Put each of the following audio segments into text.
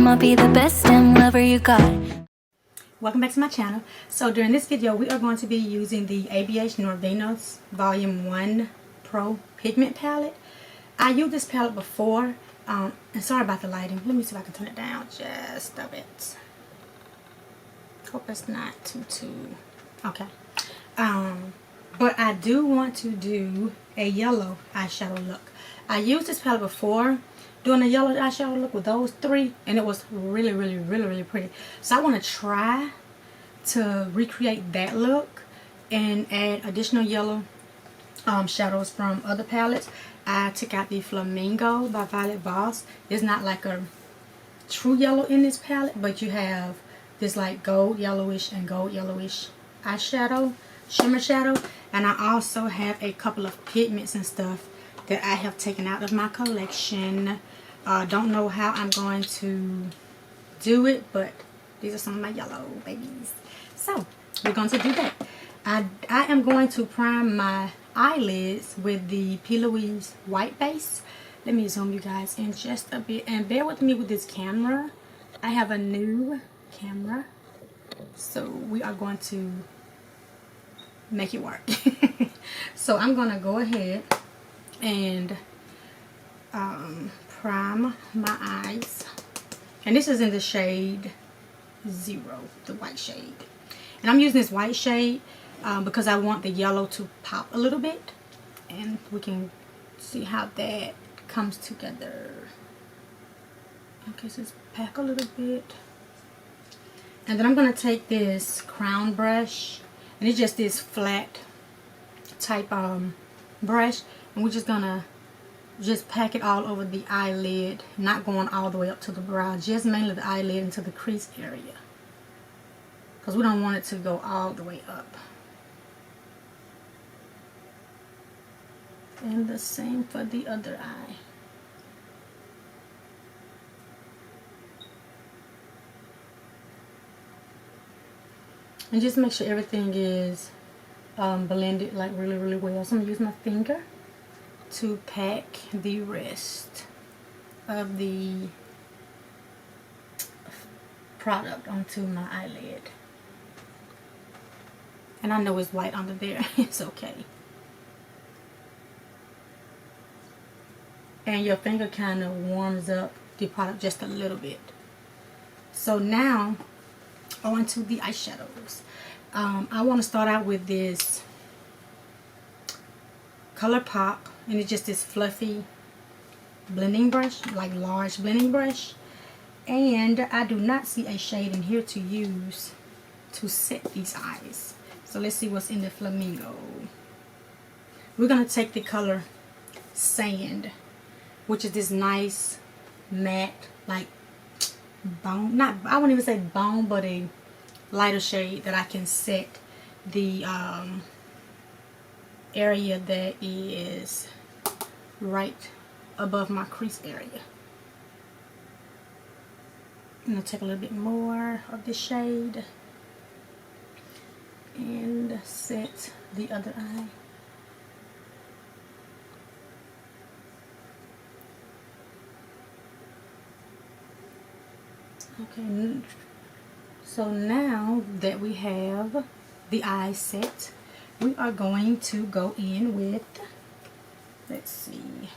I'ma be the best damn lover you got. Welcome back to my channel. So during this video we are going to be using the ABH Norvenos Volume 1 Pro Pigment Palette. I used this palette before, and sorry about the lighting. Let me see if I can turn it down just a bit. Hope it's not too okay. But I do want to do a yellow eyeshadow look. I used this palette before doing a yellow eyeshadow look with those three, and it was really pretty. So I want to try to recreate that look and add additional yellow shadows from other palettes. I took out the Flamingo by Violet Voss. It's not like a true yellow in this palette, but you have this like gold yellowish and gold yellowish eyeshadow, shimmer shadow. And I also have a couple of pigments and stuff that I have taken out of my collection. Don't know how I'm going to do it, but these are some of my yellow babies. So we're going to do that. I am going to prime my eyelids with the P. Louise white base. Let me zoom you guys in just a bit, and bear with me with this camera. I have a new camera, so we are going to make it work. So I'm going to go ahead and prime my eyes, and this is in the shade 0, the white shade. And I'm using this white shade because I want the yellow to pop a little bit, and we can see how that comes together. Okay, so let's pack a little bit, and then I'm going to take this crown brush, and it's just this flat type brush, and we're just gonna pack it all over the eyelid, not going all the way up to the brow, just mainly the eyelid into the crease area, because we don't want it to go all the way up. And the same for the other eye. And just make sure everything is blended like really well. So I'm gonna use my finger to pack the rest of the product onto my eyelid. And I know it's white under there. It's okay. And your finger kind of warms up the product just a little bit. So now on to the eyeshadows. I want to start out with this ColourPop, and it's just this fluffy blending brush, like large blending brush. And I do not see a shade in here to use to set these eyes. So let's see what's in the Flamingo. We're going to take the color Sand, which is this nice matte, like bone, not, I wouldn't even say bone, but a lighter shade that I can set the area that is right above my crease area. I'm going to take a little bit more of this shade and set the other eye. Okay, so now that we have the eye set, we are going to go in with, let's see,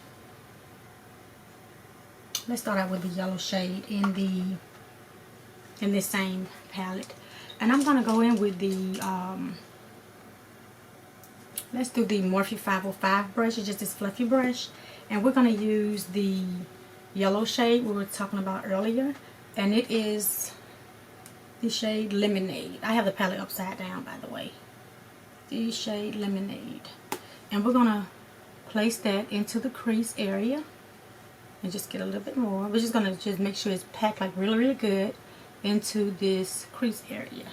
let's start out with the yellow shade in this same palette. And I'm going to go in with the, let's do the Morphe 505 brush. It's just this fluffy brush. And we're going to use the yellow shade we were talking about earlier. And it is the shade Lemonade. I have the palette upside down, by the way. The shade Lemonade. And we're going to place that into the crease area. And just get a little bit more. We're just going to just make sure it's packed like really good into this crease area.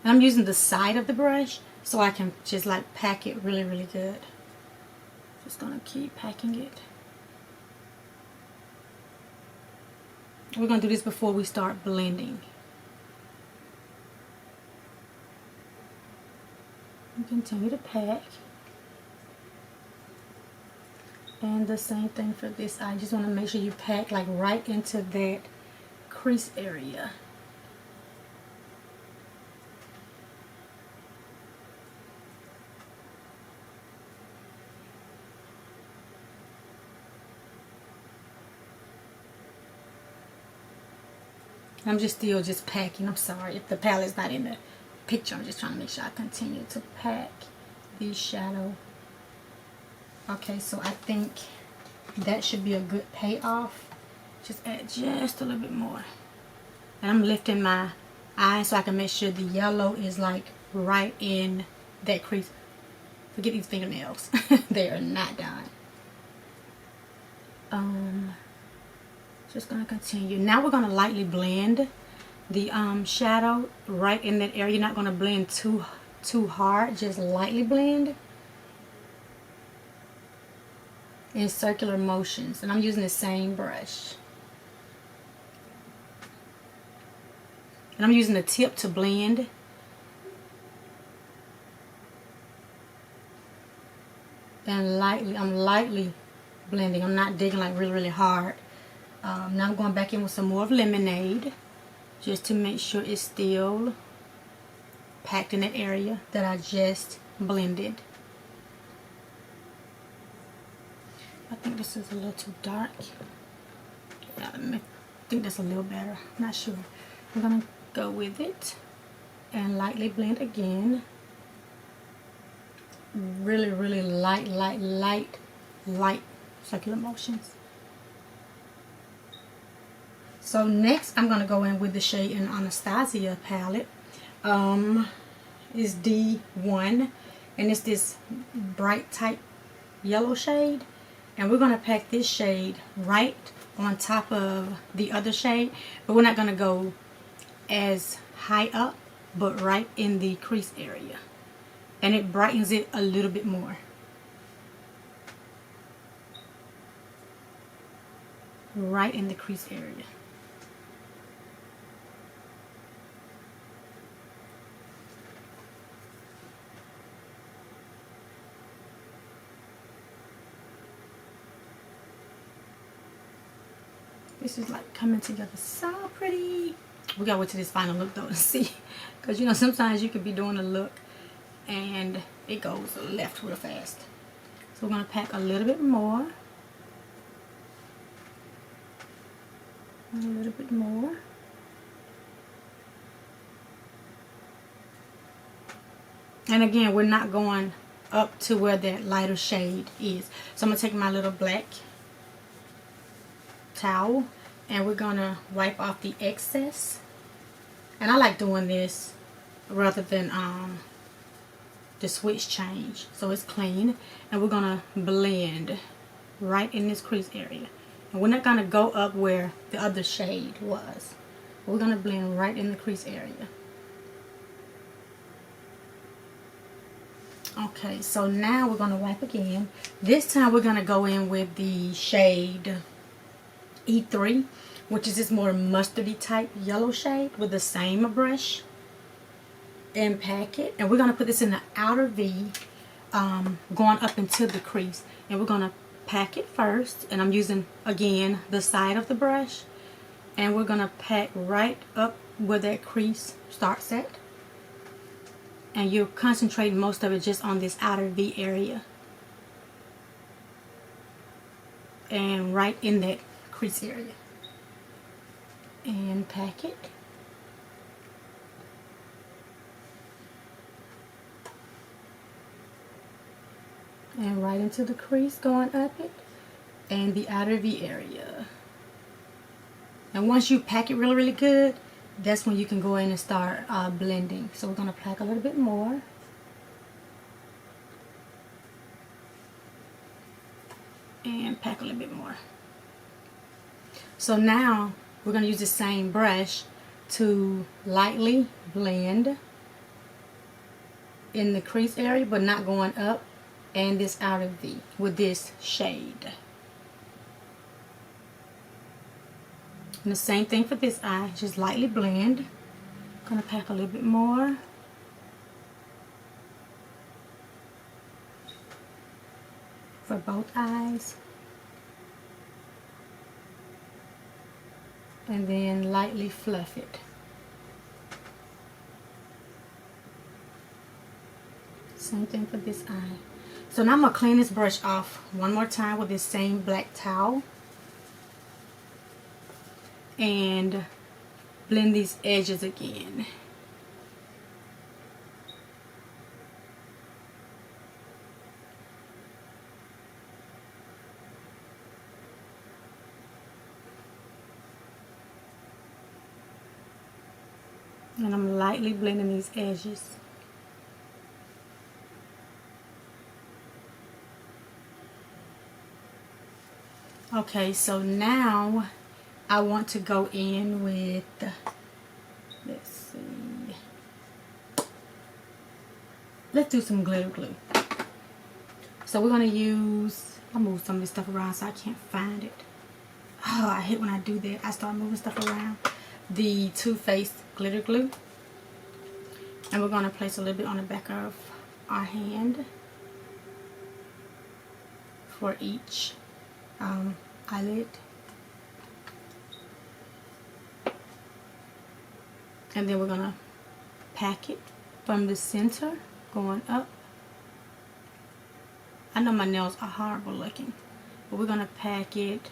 And I'm using the side of the brush so I can just like pack it really good. Just going to keep packing it. We're going to do this before we start blending. And continue to pack. And the same thing for this eye. Just want to make sure you pack like right into that crease area. I'm just still just packing. I'm sorry if the palette's not in the picture. I'm just trying to make sure I continue to pack the shadow. Okay, so I think that should be a good payoff. Just add just a little bit more. And I'm lifting my eye so I can make sure the yellow is like right in that crease. Forget these fingernails. They are not done. Just gonna continue. Now we're gonna lightly blend the shadow right in that area. You're not gonna blend too hard, just lightly blend in circular motions. And I'm using the same brush. And I'm using the tip to blend. And I'm lightly blending. I'm not digging like really hard. Now I'm going back in with some more of lemonade, just to make sure it's still packed in that area that I just blended. I think this is a little too dark. Yeah, I think that's a little better. I'm not sure. I'm going to go with it and lightly blend again. Really light circular motions. So next I'm going to go in with the shade in Anastasia palette. Is D1, and it's this bright type yellow shade. And we're going to pack this shade right on top of the other shade. But we're not going to go as high up, but right in the crease area. And it brightens it a little bit more. Right in the crease area. This is like coming together so pretty. We gotta wait till this final look though to see. Because you know, sometimes you could be doing a look and it goes left real fast. So we're gonna pack a little bit more. A little bit more. And again, we're not going up to where that lighter shade is. So I'm gonna take my little black towel and we're gonna wipe off the excess. And I like doing this rather than the switch change, so it's clean. And we're gonna blend right in this crease area, and we're not gonna go up where the other shade was. We're gonna blend right in the crease area. Okay, so now we're gonna wipe again. This time we're gonna go in with the shade E3, which is this more mustardy type yellow shade, with the same brush, and pack it. And we're going to put this in the outer V, going up into the crease. And we're going to pack it first, and I'm using again the side of the brush, and we're going to pack right up where that crease starts at. And you're concentrating most of it just on this outer V area, and right in that crease area. And pack it. And right into the crease, going up it, and the outer V area. And once you pack it really good, that's when you can go in and start blending. So we're going to pack a little bit more. And pack a little bit more. So now we're going to use the same brush to lightly blend in the crease area, but not going up, and this outer V with this shade. And the same thing for this eye, just lightly blend. I'm going to pack a little bit more. For both eyes. and then lightly fluff it. Same thing for this eye. So now I'm going to clean this brush off one more time with this same black towel. And blend these edges again. And I'm lightly blending these edges. Okay, so now I want to go in with, let's see, let's do some glitter glue. So we're going to use, I'll move some of this stuff around so I can't find it. Oh, I hate when I do that. I start moving stuff around. The Too Faced glitter glue. And we're going to place a little bit on the back of our hand for each eyelid. And then we're going to pack it from the center going up. I know my nails are horrible looking, but we're going to pack it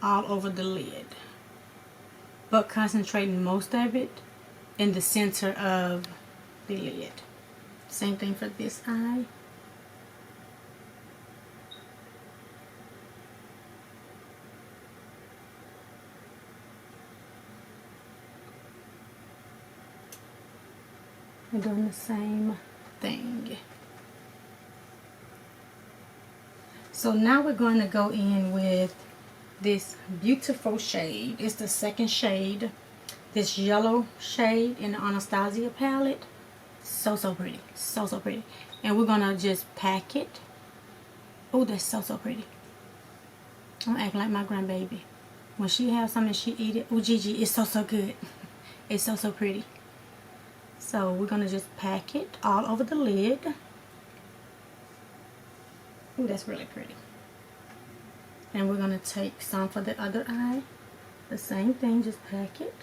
all over the lid, but concentrating most of it in the center of the lid. Same thing for this eye. We're doing the same thing. So now we're going to go in with this beautiful shade. It's the second shade. This yellow shade in the Anastasia palette. So pretty. So pretty. And we're going to just pack it. Oh, that's so pretty. I'm acting like my grandbaby. When she has something, she eat it. Oh, Gigi, it's so good. It's so pretty. So we're going to just pack it all over the lid. Oh, that's really pretty. And we're going to take some for the other eye. The same thing, just pack it.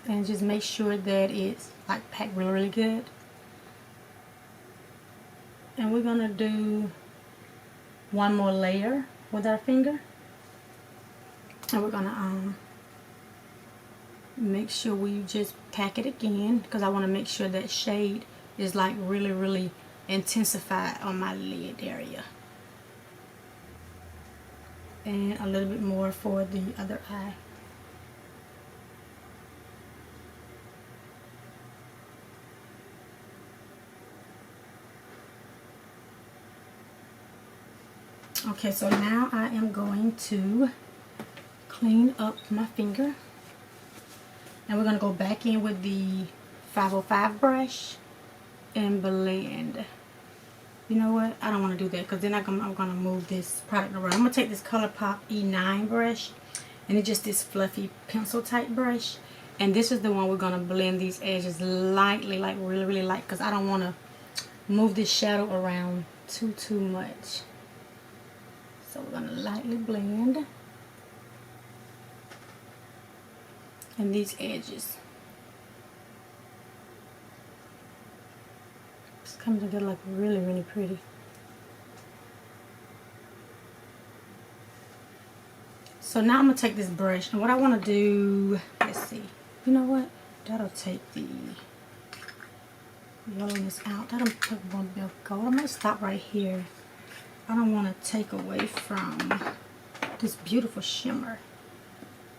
And just make sure that it's like packed really good. And we're going to do one more layer with our finger. And we're going to make sure we just pack it again, because I want to make sure that shade is like really intensified on my lid area. And a little bit more for the other eye. Okay, so now I am going to clean up my finger, and we're going to go back in with the 505 brush and blend. You know what? I don't want to do that, because then I'm going to move this product around. I'm going to take this ColourPop E9 brush, and it's just this fluffy pencil type brush, and this is the one we're going to blend these edges lightly, like really light, because I don't want to move this shadow around too much. So we're going to lightly blend. And these edges. It's coming together like really pretty. So now I'm going to take this brush, and what I want to do, let's see. You know what? That'll take the yellowness out. That'll put one bit of gold. I'm going to stop right here. I don't want to take away from this beautiful shimmer.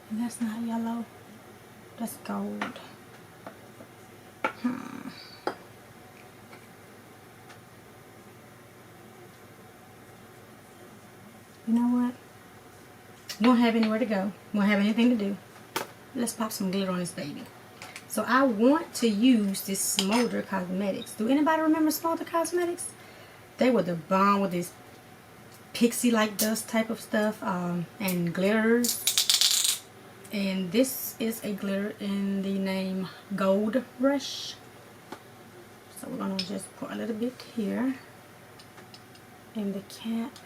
And that's not yellow. That's gold. You know what? Won't have anywhere to go. Won't have anything to do. Let's pop some glitter on this baby. So I want to use this Smolder Cosmetics. Do anybody remember Smolder Cosmetics? They were the bomb with this pixie like dust type of stuff and glitters. And this is a glitter in the name Gold Rush. So we're going to just pour a little bit here in the cap.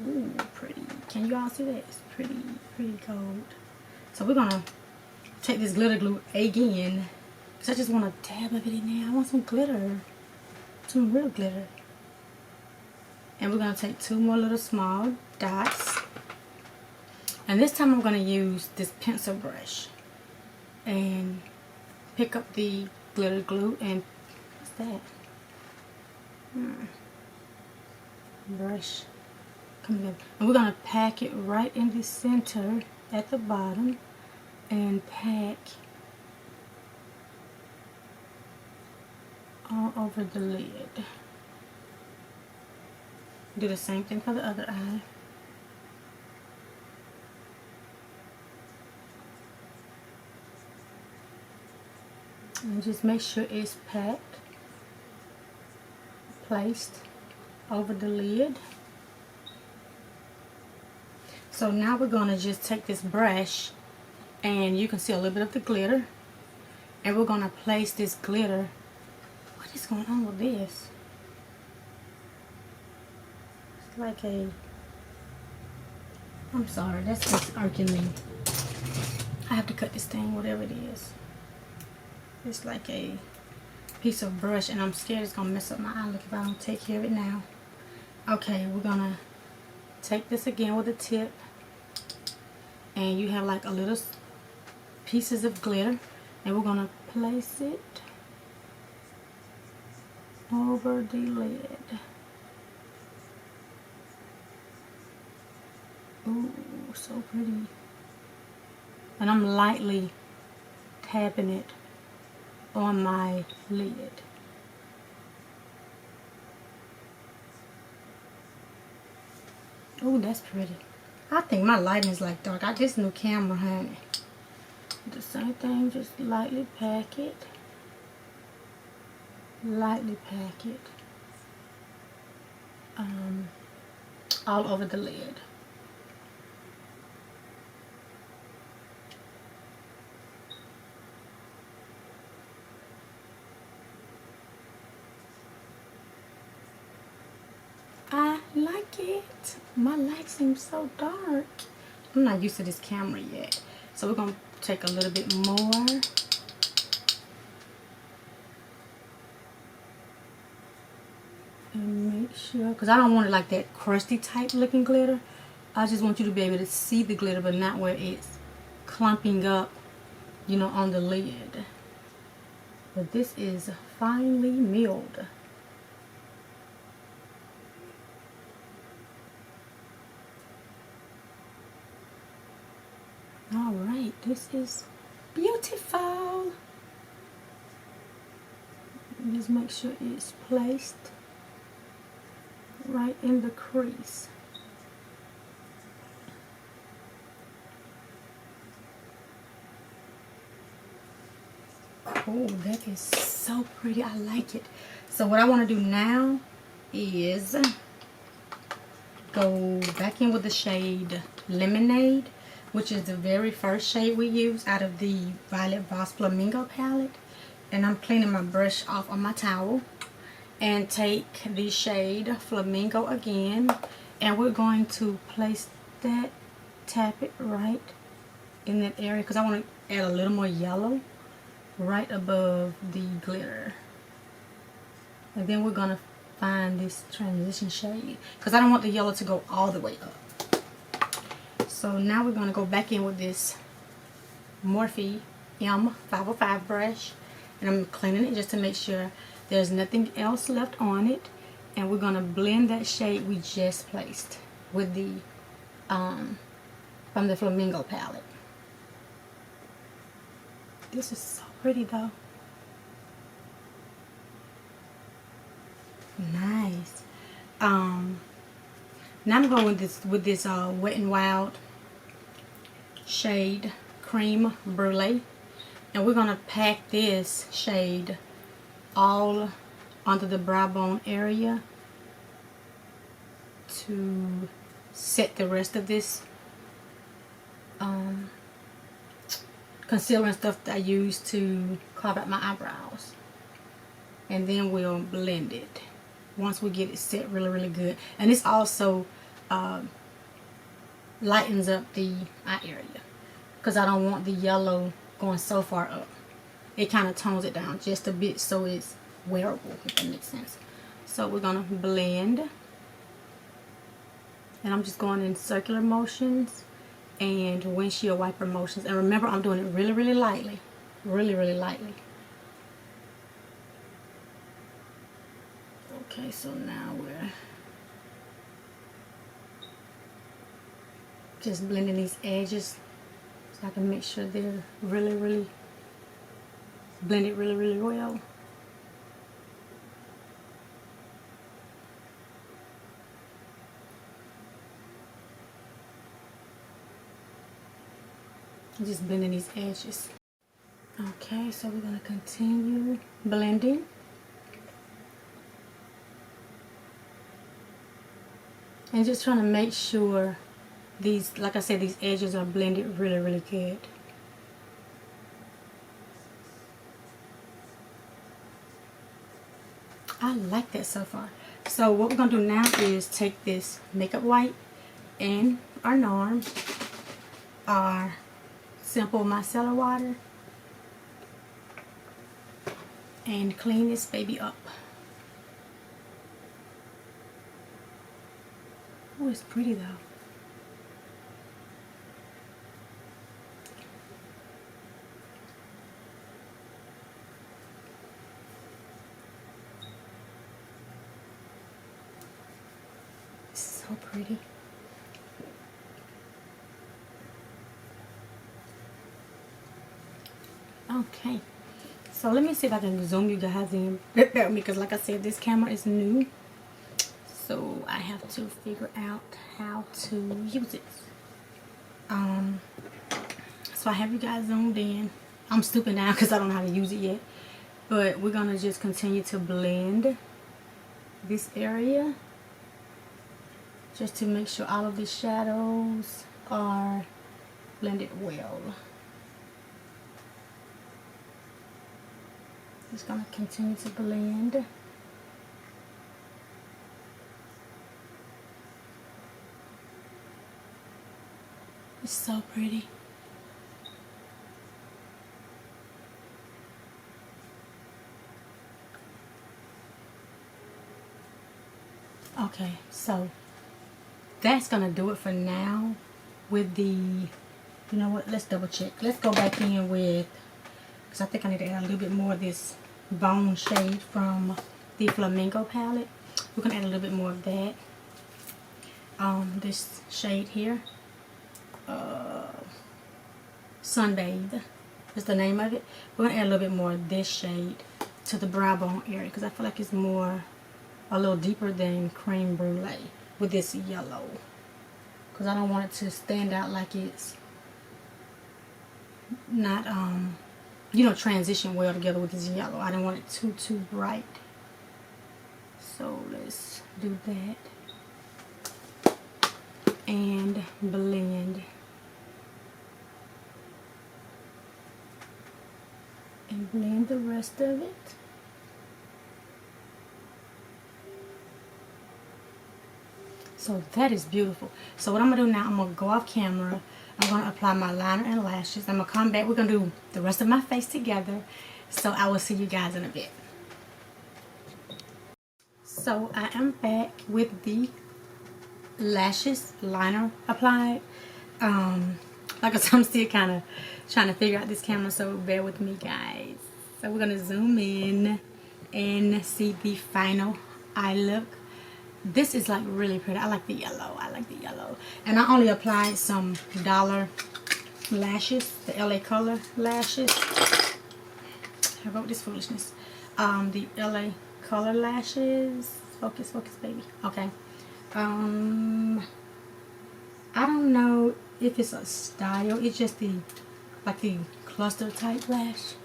Ooh, pretty. Can you all see that? It's pretty gold. So we're going to take this glitter glue again, because I just want a dab of it in there. I want some glitter. Some real glitter. And we're going to take 2 more little small dots. And this time I'm going to use this pencil brush and pick up the glitter glue and what's that? Brush. Come together. And we're going to pack it right in the center at the bottom and pack all over the lid. Do the same thing for the other eye. And just make sure it's packed, placed over the lid. So now we're going to just take this brush, and you can see a little bit of the glitter, and we're going to place this glitter. What is going on with this? It's like a, I'm sorry, that's just irking me. I have to cut this thing, whatever it is. It's like a piece of brush, and I'm scared it's going to mess up my eye look if I don't take care of it now. Okay, we're going to take this again with a tip, and you have like a little pieces of glitter, and we're going to place it over the lid. Ooh, so pretty. And I'm lightly tapping it on my lid. Oh, that's pretty. I think my lighting is like dark. I just new camera, honey. The same thing, just lightly pack it. Lightly pack it. All over the lid. I like it. My light seems so dark. I'm not used to this camera yet. So we're going to take a little bit more. And make sure, because I don't want it like that crusty type looking glitter. I just want you to be able to see the glitter, but not where it's clumping up, you know, on the lid. But this is finely milled. Alright, this is beautiful. Just make sure it's placed right in the crease. Oh, that is so pretty. I like it. So what I want to do now is go back in with the shade Lemonade, which is the very first shade we use out of the Violet Voss Flamingo palette. And I'm cleaning my brush off on my towel. And take the shade Flamingo again. And we're going to place that, tap it right in that area. Because I want to add a little more yellow right above the glitter. And then we're going to find this transition shade. Because I don't want the yellow to go all the way up. So now we're going to go back in with this Morphe M505 brush, and I'm cleaning it just to make sure there's nothing else left on it, and we're going to blend that shade we just placed with the from the Flamingo palette. This is so pretty though. Nice. Now I'm going with this Wet n Wild shade Cream Brulee, and we're gonna pack this shade all onto the brow bone area to set the rest of this concealer and stuff that I use to carve out my eyebrows. And then we'll blend it once we get it set really good. And this also lightens up the eye area, because I don't want the yellow going so far up. It kind of tones it down just a bit so it's wearable, if that makes sense. So we're going to blend. And I'm just going in circular motions and windshield wiper motions. And remember, I'm doing it really lightly. Really lightly. Okay, so now we're just blending these edges so I can make sure they're really blended really well. Just blending these edges. Okay, so we're going to continue blending. And just trying to make sure these, like I said, these edges are blended really good. I like that so far. So what we're going to do now is take this makeup wipe and our NARM, our simple micellar water, and clean this baby up. Oh, it's pretty though. It's so pretty. Okay, so let me see if I can zoom you guys in because like I said, this camera is new, so I have to figure out how to use it. So I have you guys zoomed in. I'm stooping down because I don't know how to use it yet, but we're gonna just continue to blend this area just to make sure all of the shadows are blended well. Just gonna continue to blend. It's so pretty. Okay, so that's gonna do it for now with the, you know what, let's double check. Let's go back in with, because I think I need to add a little bit more of this bone shade from the Flamingo palette. We're gonna add a little bit more of that. This shade here, Sunbathe is the name of it. We're gonna add a little bit more of this shade to the brow bone area because I feel like it's more, a little deeper than creme brulee with this yellow, because I don't want it to stand out like it's not you know, transition well together with this yellow. I don't want it too bright. So let's do that and blend and blend the rest of it. So that is beautiful. So what I'm gonna do now, I'm gonna go off camera. I'm gonna apply my liner and lashes. I'm gonna come back. We're gonna do the rest of my face together. So I will see you guys in a bit. So I am back with the lashes liner applied. Like I said, I'm still kind of trying to figure out this camera, so bear with me, guys. So we're gonna zoom in and see the final eye look. This is like really pretty. I like the yellow. I like the yellow. And I only applied some dollar lashes, the LA Color lashes. I wrote this foolishness. The LA Color lashes. Focus, focus, baby. Okay. I don't know if it's a style. It's just the, like the cluster type lash.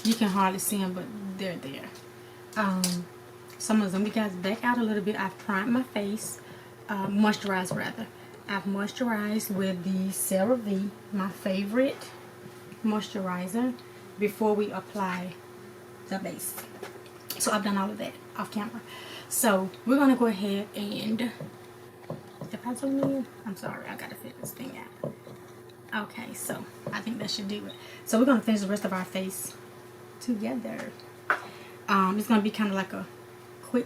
You can hardly see them, but they're there. Some of them, you guys back out a little bit. I've primed my face, moisturized rather. I've moisturized with the CeraVe, my favorite moisturizer, before we apply the base. So I've done all of that off camera. So we're going to go ahead and, if I zoom in, I'm sorry, I got to fit this thing out. Okay, so I think that should do it. So we're going to finish the rest of our face together. It's going to be kind of like a quick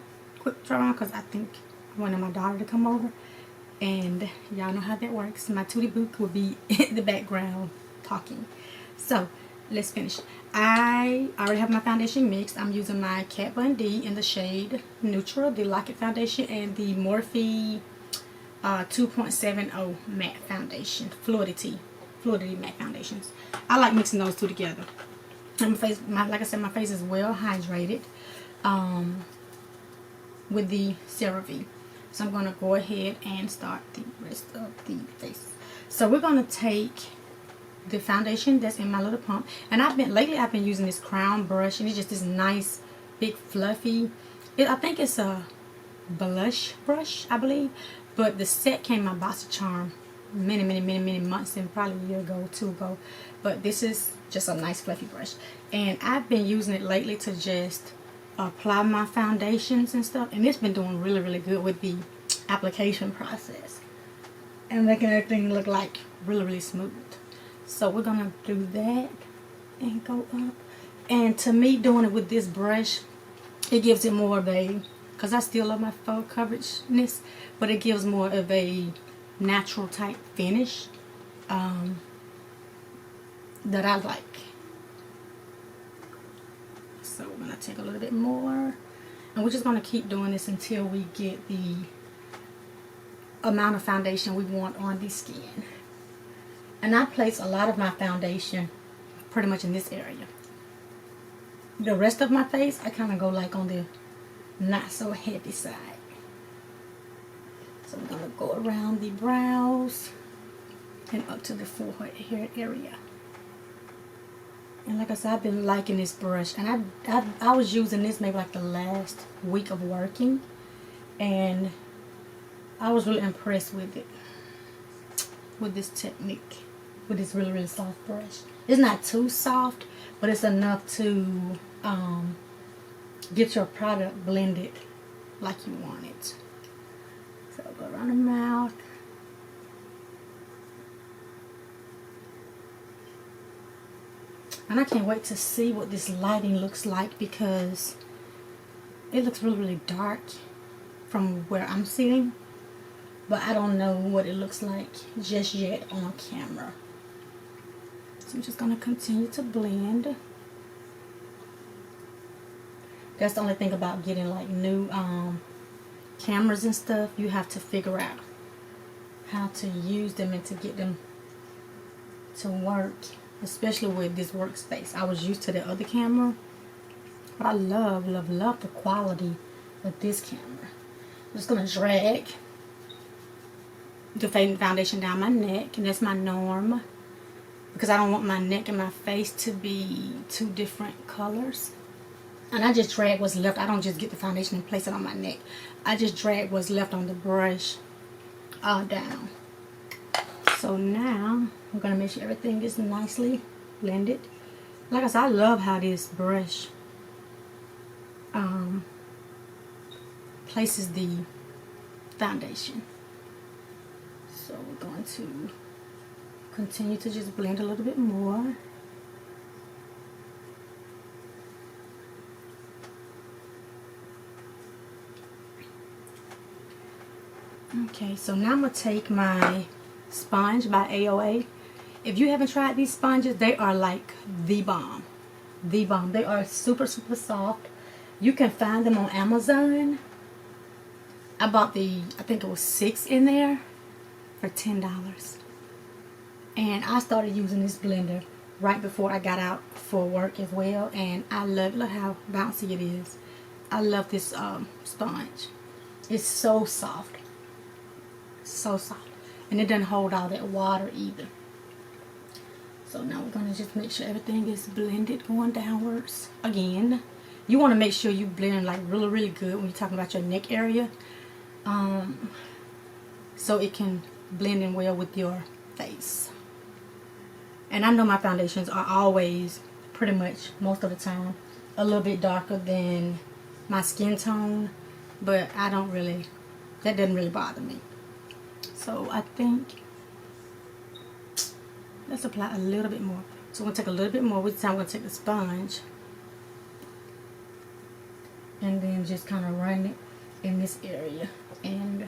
draw because I think I wanted my daughter to come over. And y'all know how that works. My Tootie Book will be in the background talking. So let's finish. I already have my foundation mixed. I'm using my Kat Von D in the shade Neutral, the Lock It foundation, and the Morphe 2.70 matte foundation, fluidity matte foundations. I like mixing those two together. And my face, like I said, my face is well hydrated with the CeraVe. So I'm going to go ahead and start the rest of the face. So we're going to take the foundation that's in my little pump, and lately I've been using this crown brush, and it's just this nice big fluffy, I think it's a blush brush, I believe, but the set came in my BoxyCharm many months, and probably a year ago, 2 ago. But this is just a nice fluffy brush, and I've been using it lately to just apply my foundations and stuff, and it's been doing really good with the application process and making everything look like really smooth. So we're gonna do that and go up, and to me, doing it with this brush, it gives it more of a, because I still love my faux coverageness, but it gives more of a natural type finish that I like. So we're gonna take a little bit more, and we're just gonna keep doing this until we get the amount of foundation we want on the skin. And I place a lot of my foundation pretty much in this area. The rest of my face, I kind of go like on the not so heavy side. So I'm gonna go around the brows and up to the forehead hair area. And like I said, I've been liking this brush, and I was using this maybe like the last week of working, and I was really impressed with it, with this technique, with this really soft brush. It's not too soft, but it's enough to get your product blended like you want it. So I'll go around the mouth. And I can't wait to see what this lighting looks like, because it looks really dark from where I'm sitting, but I don't know what it looks like just yet on camera. So I'm just going to continue to blend. That's the only thing about getting like new cameras and stuff. You have to figure out how to use them and to get them to work, especially with this workspace. I was used to the other camera, but I love the quality of this camera. I'm just going to drag the foundation down my neck, and that's my norm, because I don't want my neck and my face to be two different colors. And I just drag what's left. I don't just get the foundation and place it on my neck. I just drag what's left on the brush down. So now I'm going to make sure everything is nicely blended. Like I said, I love how this brush places the foundation. So we're going to continue to just blend a little bit more. Okay, so now I'm going to take my sponge by AOA. If you haven't tried these sponges, they are like the bomb. The bomb. They are super soft. You can find them on Amazon. I bought I think it was 6 in there for $10. And I started using this blender right before I got out for work as well. And I love, look how bouncy it is. I love this sponge. It's so soft. So soft. And it doesn't hold all that water either. So now we're going to just make sure everything is blended going downwards. Again, you want to make sure you blend like really good when you're talking about your neck area. So it can blending well with your face. And I know my foundations are always, pretty much most of the time, a little bit darker than my skin tone, but I don't really, that doesn't really bother me. So I think let's apply a little bit more. So I'm going to take a little bit more. This time I'm going to take the sponge and then just kind of run it in this area and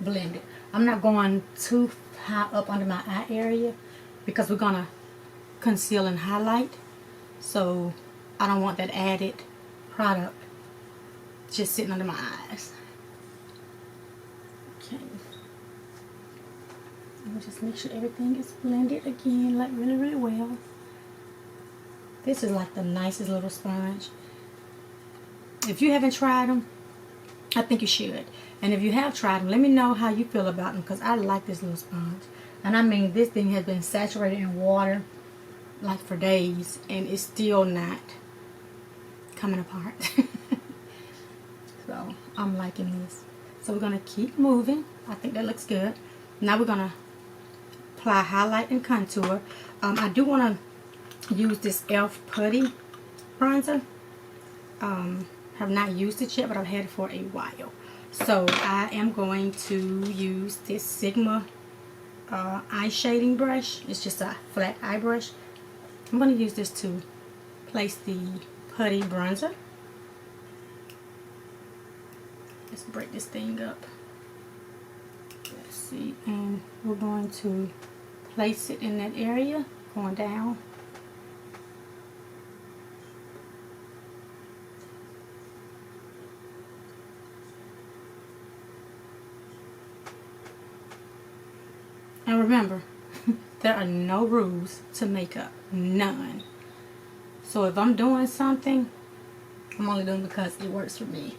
blend it. I'm not going too high up under my eye area because we're going to conceal and highlight. So I don't want that added product just sitting under my eyes. Okay. And just make sure everything is blended again, like really, really well. This is like the nicest little sponge. If you haven't tried them, I think you should. And if you have tried them, let me know how you feel about them, because I like this little sponge. And I mean, this thing has been saturated in water like for days, and it's still not coming apart. So I'm liking this. So we're gonna keep moving. I think that looks good. Now we're gonna apply highlight and contour. I do want to use this e.l.f. putty bronzer. Have not used it yet, but I've had it for a while. So I am going to use this Sigma eye shading brush. It's just a flat eye brush. I'm going to use this to place the putty bronzer. Let's break this thing up. Let's see, and we're going to place it in that area, going down. And remember, there are no rules to makeup. None. So if I'm doing something, I'm only doing it because it works for me.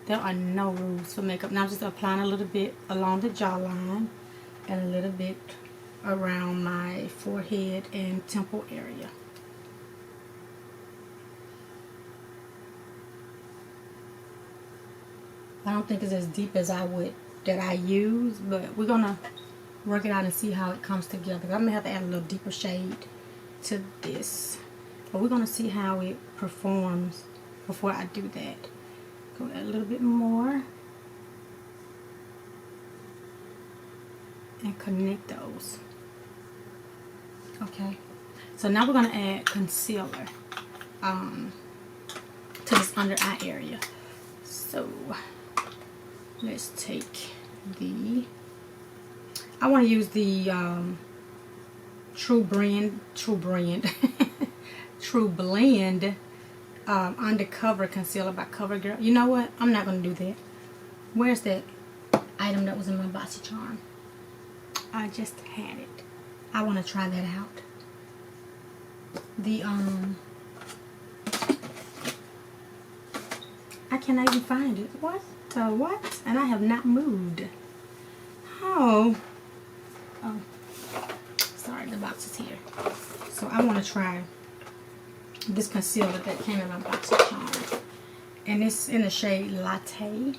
There are no rules for makeup. Now I'm just applying a little bit along the jawline and a little bit around my forehead and temple area. I don't think it's as deep as that I use, but we're gonna work it out and see how it comes together. I may have to add a little deeper shade to this, but we're gonna see how it performs before I do that. Go add a little bit more and connect those. Okay, so now we're gonna add concealer to this under eye area. So let's take I want to use the True Blend Undercover Concealer by CoverGirl. You know what? I'm not going to do that. Where's that item that was in my BoxyCharm? I just had it. I want to try that out. I cannot even find it. What? What? And I have not moved. Oh, sorry, the box is here. So I want to try this concealer that came in my BoxyCharm, and it's in the shade Latte.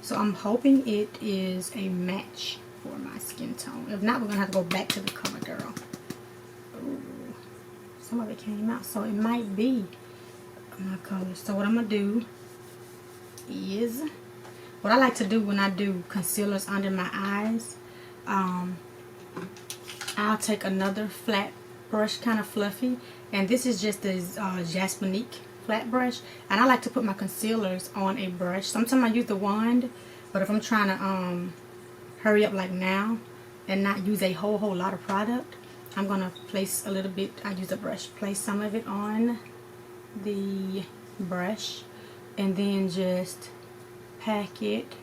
So I'm hoping it is a match for my skin tone. If not, we're gonna have to go back to the CoverGirl. Ooh, some of it came out, so it might be my color. So what I'm gonna do is, what I like to do when I do concealers under my eyes, I'll take another flat brush, kind of fluffy, and this is just this Jasminique flat brush, and I like to put my concealers on a brush. Sometimes I use the wand, but if I'm trying to hurry up like now and not use a whole lot of product, I'm gonna place a little bit. I use a brush, place some of it on the brush, and then just pack it.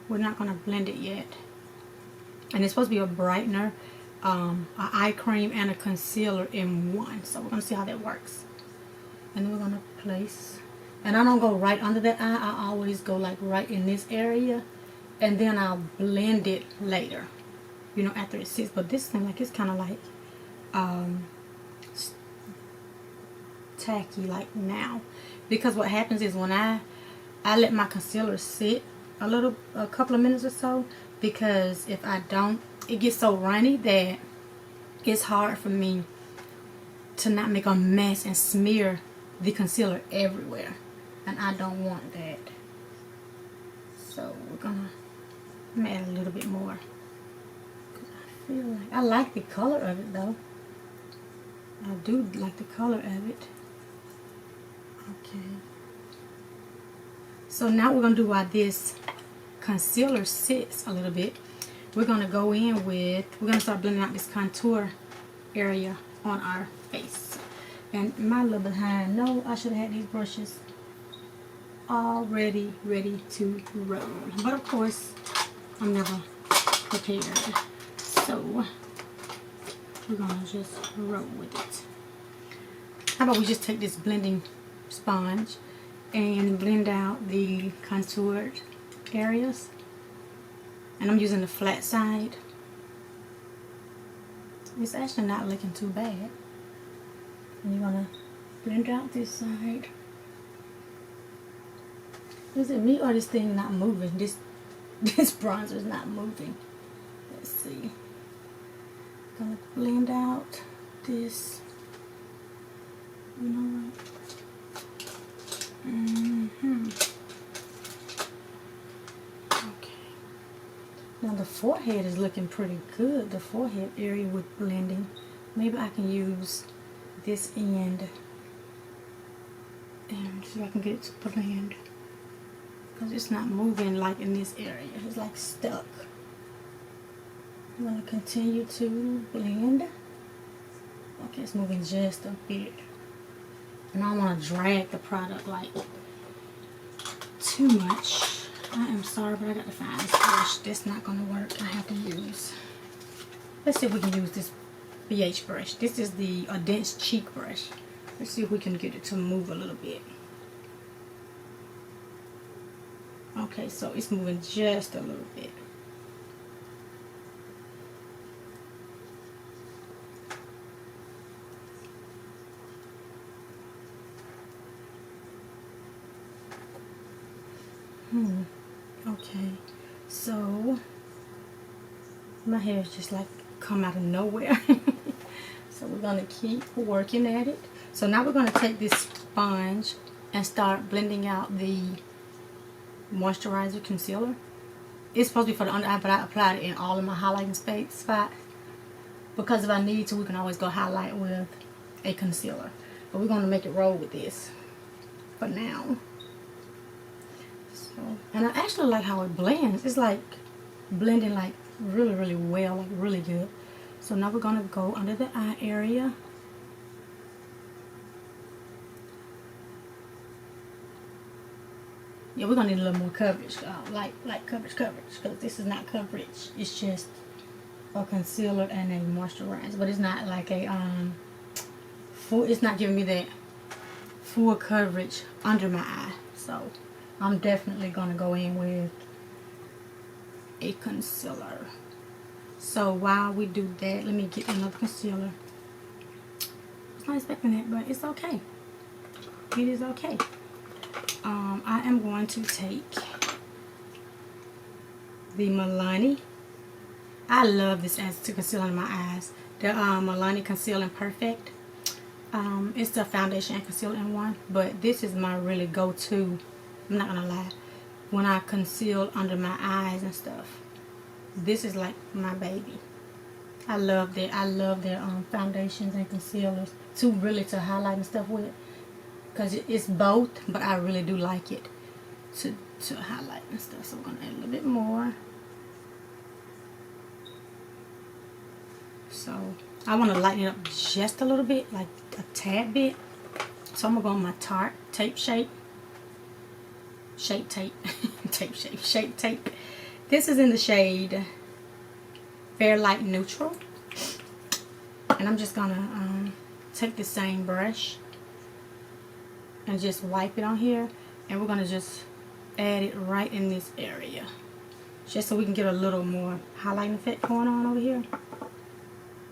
We're not going to blend it yet. And it's supposed to be a brightener, an eye cream, and a concealer in one. So we're going to see how that works. And then we're going to place, and I don't go right under the eye. I always go like right in this area, and then I'll blend it later, you know, after it sits. But this thing, like, it's kind of like tacky like now, because what happens is when I let my concealer sit a couple of minutes or so, because if I don't, it gets so runny that it's hard for me to not make a mess and smear the concealer everywhere, and I don't want that. So we're gonna add a little bit more. I feel like I like the color of it though. I do like the color of it. Okay. So now we're gonna do while this concealer sits a little bit. We're gonna go in with, we're gonna start blending out this contour area on our face. And my little behind, no, I should have had these brushes already ready to roll. But of course, I'm never prepared. So we're gonna just roll with it. How about we just take this blending sponge and blend out the contoured areas. And I'm using the flat side. It's actually not looking too bad. And you're gonna blend out this side. Is it me or this thing not moving? This bronzer is not moving. Let's see. Gonna blend out this. You know what? Okay. Now the forehead is looking pretty good. The forehead area with blending. Maybe I can use this end and see if I can get it to blend. Because it's not moving like in this area. It's like stuck. I'm going to continue to blend. Okay, it's moving just a bit. And I don't want to drag the product like too much. I am sorry, but I got to find this brush. That's not going to work. I have to use. Let's see if we can use this BH brush. This is the dense cheek brush. Let's see if we can get it to move a little bit. Okay, so it's moving just a little bit. Okay, so my hair is just like come out of nowhere. So we're gonna keep working at it. So now we're gonna take this sponge and start blending out the moisturizer concealer. It's supposed to be for the under eye, but I applied it in all of my highlighting spot because if I need to, we can always go highlight with a concealer. But we're gonna make it roll with this for now. And I actually like how it blends. It's like blending like really well, like really good. So now we're gonna go under the eye area. Yeah, we're gonna need a little more coverage, like coverage, because this is not coverage. It's just a concealer and a moisturizer, but it's not like a full. It's not giving me that full coverage under my eye. So I'm definitely gonna go in with a concealer. So while we do that, let me get another concealer. I was not expecting that, but it's okay. It is okay. I am going to take the Milani. I love this as to conceal under my eyes. The Milani Concealing Perfect. It's the foundation and concealer in one, but this is my really go-to. I'm not gonna lie. When I conceal under my eyes and stuff, this is like my baby. I love that. I love their foundations and concealers to highlight and stuff with. Because it's both, but I really do like it to highlight and stuff. So we're going to add a little bit more. So I want to lighten it up just a little bit, like a tad bit. So I'm going to go on my Tarte Shape Tape. This is in the shade Fair Light Neutral. And I'm just going to take the same brush and just wipe it on here, and we're gonna just add it right in this area, just so we can get a little more highlighting effect going on over here.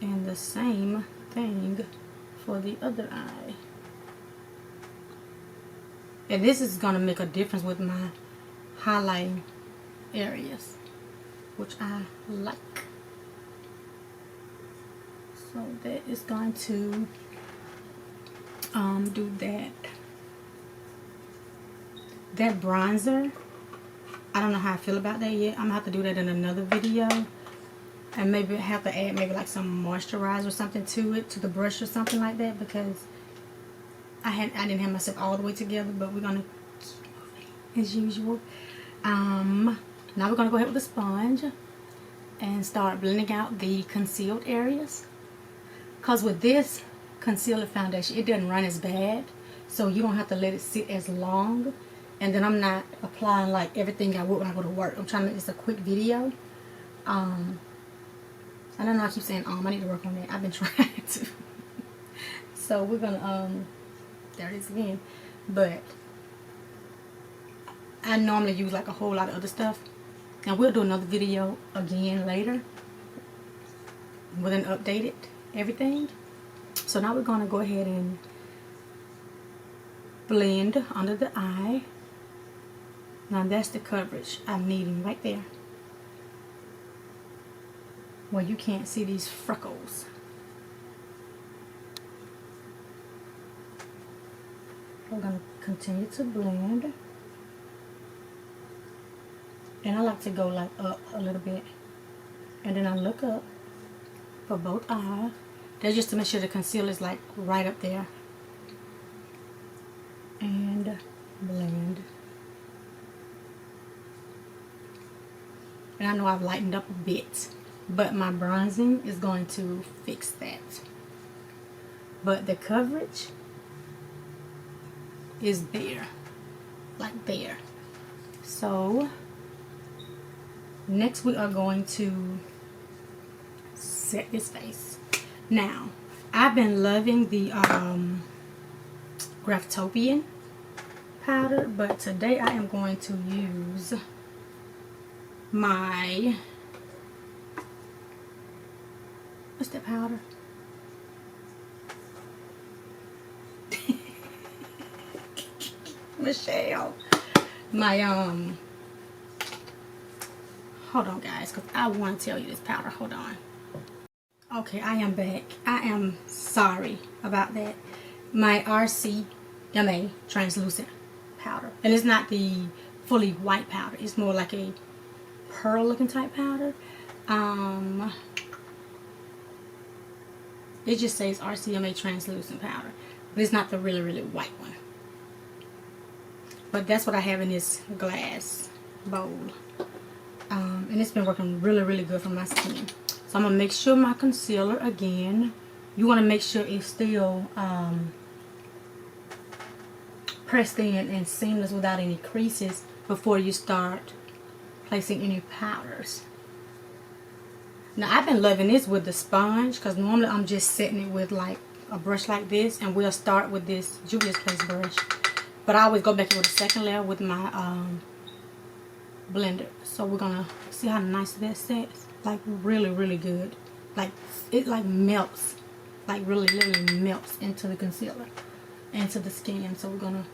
And the same thing for the other eye. And this is gonna make a difference with my highlighting areas, which I like. So that is going to do that. That bronzer, I don't know how I feel about that yet. I'm gonna have to do that in another video, and maybe have to add maybe like some moisturizer or something to it, to the brush or something like that, because I didn't have myself all the way together. But we're gonna keep moving as usual. Now we're gonna go ahead with the sponge and start blending out the concealed areas. Cause with this concealer foundation, it doesn't run as bad, so you don't have to let it sit as long. And then I'm not applying like everything I would when I go to work. I'm trying to make this a quick video. I don't know, I keep saying I need to work on that. I've been trying to. So we're gonna there it is again. But I normally use like a whole lot of other stuff, and we'll do another video again later with an updated everything. So now we're gonna go ahead and blend under the eye. Now that's the coverage I'm needing right there, where you can't see these freckles. We're gonna continue to blend, and I like to go like up a little bit, and then I look up for both eyes. That's just to make sure the concealer is like right up there, and blend. And I know I've lightened up a bit, but my bronzing is going to fix that. But the coverage is there, like there. So next we are going to set this face. Now, I've been loving the Graftopian powder, but today I am going to use my, what's that powder? Michelle. My hold on guys, because I want to tell you this powder. Hold on. Okay, I am back. I am sorry about that. My RCMA translucent powder, and it's not the fully white powder. It's more like a pearl looking type powder. It just says RCMA translucent powder, but it's not the really white one. But that's what I have in this glass bowl, and it's been working really good for my skin. So I'm gonna make sure my concealer, again, you want to make sure it's still pressed in and seamless without any creases before you start placing any powders. Now I've been loving this with the sponge, because normally I'm just setting it with like a brush like this, and we'll start with this Juvia's Place brush, but I always go back with a second layer with my blender. So we're gonna see how nice that sets, like really good. Like it like melts, like literally melts into the concealer, into the skin. So we're gonna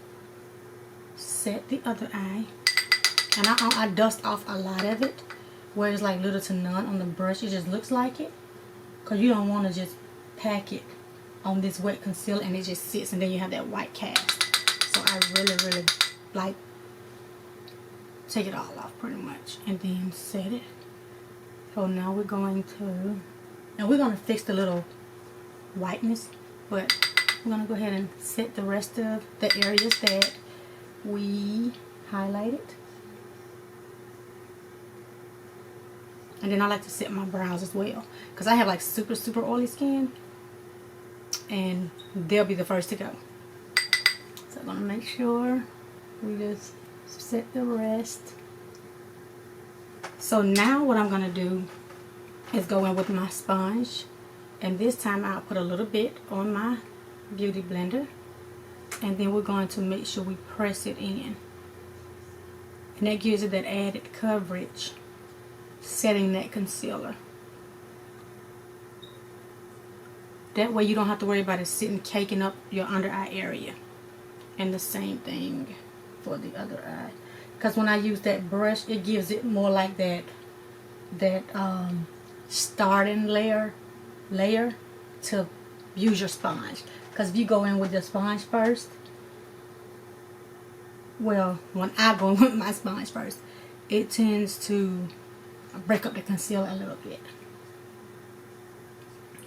set the other eye. And I dust off a lot of it, where it's like little to none on the brush. It just looks like it, because you don't want to just pack it on this wet concealer and it just sits and then you have that white cast. So I really like take it all off pretty much and then set it. So now we're going to, and we're going to fix the little whiteness, but we're going to go ahead and set the rest of the areas that we highlighted. And then I like to set my brows as well, because I have like super oily skin, and they'll be the first to go. So I'm going to make sure we just set the rest. So now what I'm going to do is go in with my sponge, and this time I'll put a little bit on my beauty blender, and then we're going to make sure we press it in, and that gives it that added coverage, setting that concealer. That way you don't have to worry about it sitting caking up your under eye area. And the same thing for the other eye, because when I use that brush, it gives it more like that starting layer to use your sponge. Because if you go in with your sponge first, well, when I go in with my sponge first, it tends to break up the concealer a little bit.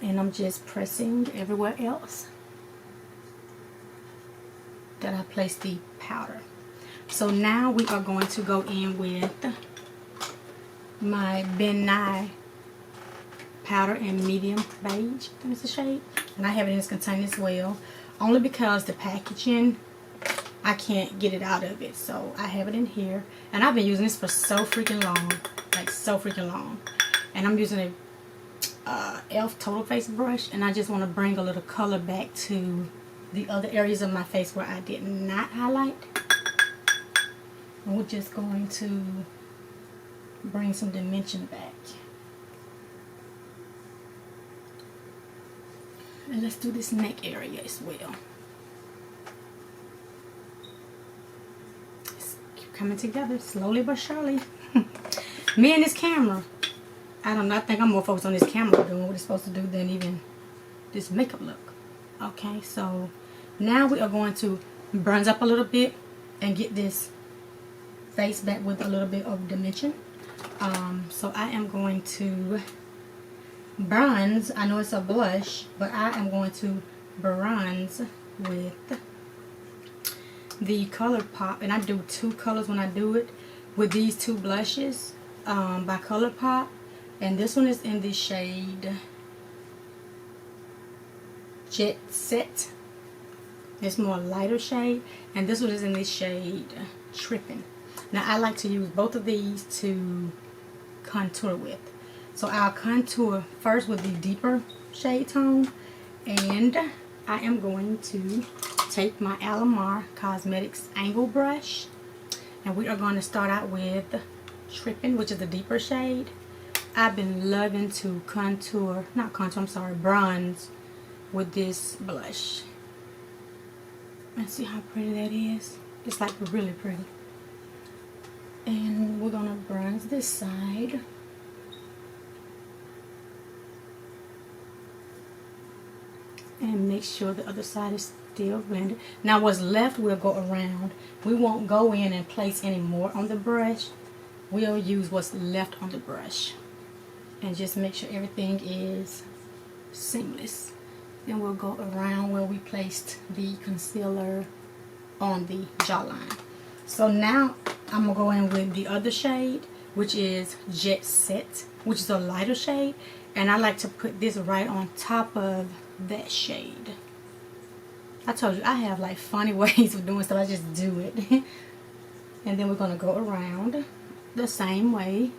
And I'm just pressing everywhere else that I place the powder. So now we are going to go in with my Ben Nye powder in medium beige. I think it's the shade. And I have it in this container as well. Only because the packaging, I can't get it out of it. So I have it in here. And I've been using this for so freaking long. Like so freaking long. And I'm using a e.l.f. Total Face brush. And I just want to bring a little color back to the other areas of my face where I did not highlight. And we're just going to bring some dimension back. And let's do this neck area as well. It's coming together slowly but surely. Me and this camera, I don't know, I think I'm more focused on this camera doing what it's supposed to do than even this makeup look. Okay, so now we are going to bronze up a little bit and get this face back with a little bit of dimension. So I am going to bronze. I know it's a blush, but I am going to bronze with the Color Pop, and I do two colors when I do it with these two blushes by Color Pop. And this one is in the shade Jet Set. It's more lighter shade, and this one is in this shade Trippin'. Now I like to use both of these to contour with. So I'll contour first with the deeper shade tone, and I am going to take my Alamar Cosmetics angle brush, and we are going to start out with Trippin', which is the deeper shade. I've been loving to bronze with this blush. And see how pretty that is? It's like really pretty. And we're gonna bronze this side. And make sure the other side is still blended. Now what's left we'll go around. We won't go in and place any more on the brush. We'll use what's left on the brush. And just make sure everything is seamless. Then we'll go around where we placed the concealer on the jawline. So now I'm going to go in with the other shade, which is Jet Set, which is a lighter shade. And I like to put this right on top of that shade. I told you I have like funny ways of doing stuff. I just do it. And then we're going to go around the same way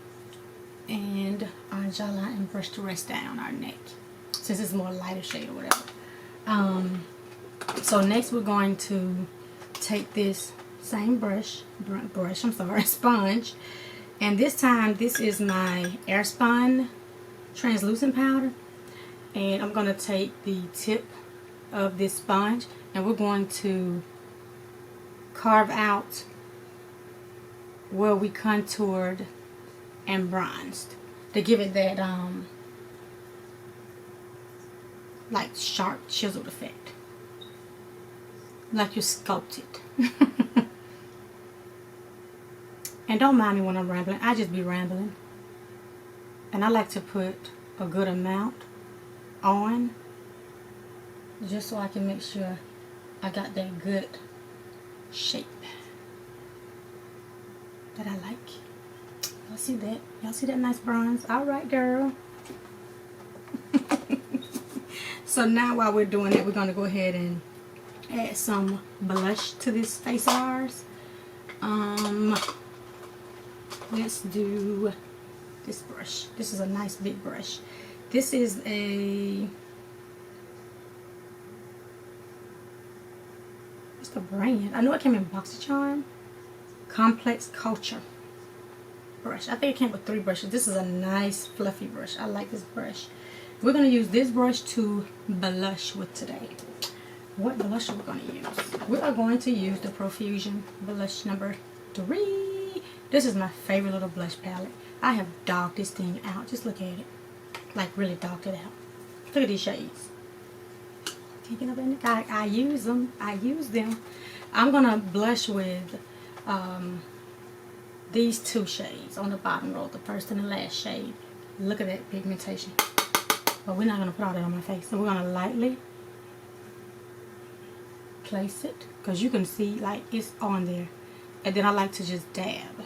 and our jawline and brush the rest down our neck, since it's more lighter shade or whatever. So next we're going to take this same sponge, and this time this is my Airspun translucent powder, and I'm going to take the tip of this sponge and we're going to carve out where we contoured and bronzed to give it that like sharp chiseled effect, like you sculpted. And don't mind me when I'm rambling, I just be rambling. And I like to put a good amount on, just so I can make sure I got that good shape that I like. Y'all see that? Y'all see that nice bronze? Alright, girl. So now while we're doing it, we're going to go ahead and add some blush to this face of ours. Let's do this brush. This is a nice big brush. This is a, what's the brand? I know it came in BoxyCharm. Complex Culture brush. I think it came with 3 brushes. This is a nice fluffy brush. I like this brush. We're going to use this brush to blush with today. What blush are we going to use? We are going to use the Profusion blush number 3. This is my favorite little blush palette. I have dogged this thing out. Just look at it. Like really dogged it out. Look at these shades. Can't get up in the I use them. I use them. I'm going to blush with these two shades on the bottom row. The first and the last shade. Look at that pigmentation. But we're not going to put all that on my face. So we're going to lightly place it. Because you can see like it's on there. And then I like to just dab.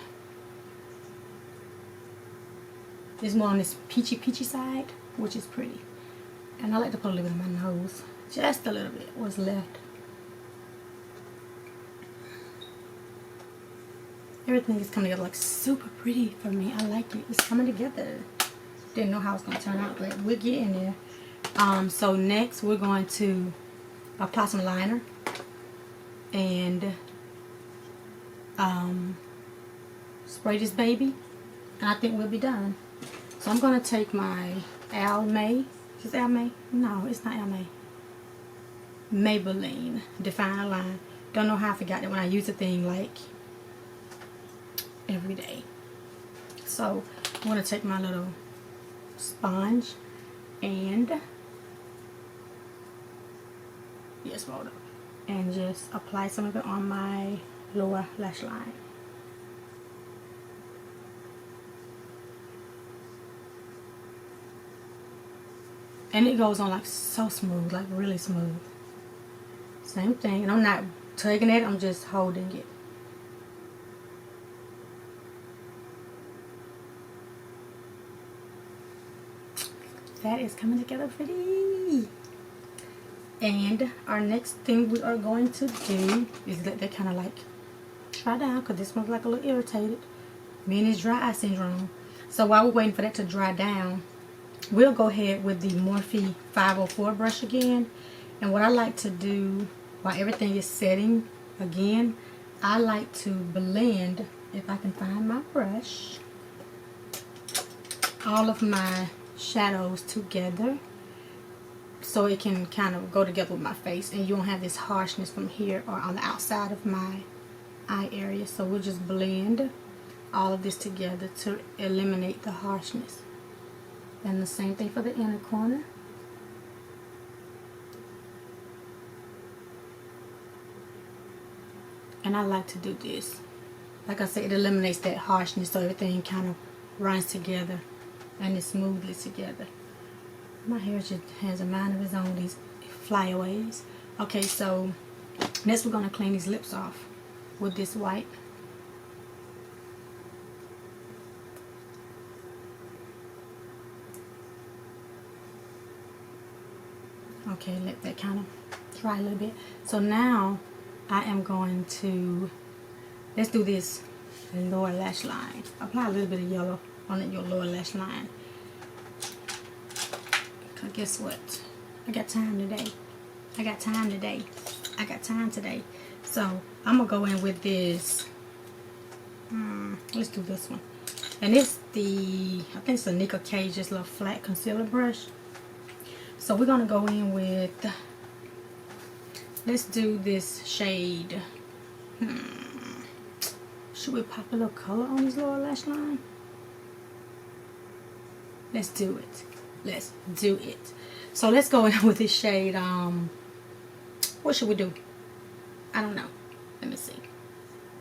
It's more on this peachy side, which is pretty. And I like to put a little bit on my nose. Just a little bit. What's left. Everything is coming together like super pretty for me. I like it. It's coming together. Didn't know how it's going to turn out, but we're getting there. So next we're going to apply some liner. And spray this baby. And I think we'll be done. So I'm going to take my Is this Almay? No, it's not Almay. Maybelline Define Line. Don't know how I forgot that when I use the thing like every day. So I'm going to take my little sponge and Smolder and just apply some of it on my lower lash line. And it goes on like so smooth, like really smooth. Same thing, and I'm not tugging it, I'm just holding it. That is coming together pretty. And our next thing we are going to do is let that kind of like dry down, because this one's like a little irritated. Me and his dry eye syndrome. So while we're waiting for that to dry down, we'll go ahead with the Morphe 504 brush again. And what I like to do while everything is setting again, I like to blend, if I can find my brush, all of my shadows together so it can kind of go together with my face and you won't have this harshness from here or on the outside of my eye area. So we'll just blend all of this together to eliminate the harshness. And the same thing for the inner corner. And I like to do this. Like I said, it eliminates that harshness so everything kind of runs together and is smoothly together. My hair just has a mind of its own, these flyaways. Okay, so next we're going to clean these lips off with this wipe. Okay, let that kind of dry a little bit. So now I am going to, let's do this lower lash line. Apply a little bit of yellow on your lower lash line. Because guess what? I got time today. I got time today. I got time today. So I'm going to go in with this. Let's do this one. And it's the, I think it's a Nicka K, just a little flat concealer brush. So we're going to go in with, let's do this shade. Should we pop a little color on this lower lash line? Let's do it. Let's do it. So let's go in with this shade. What should we do? I don't know. Let me see.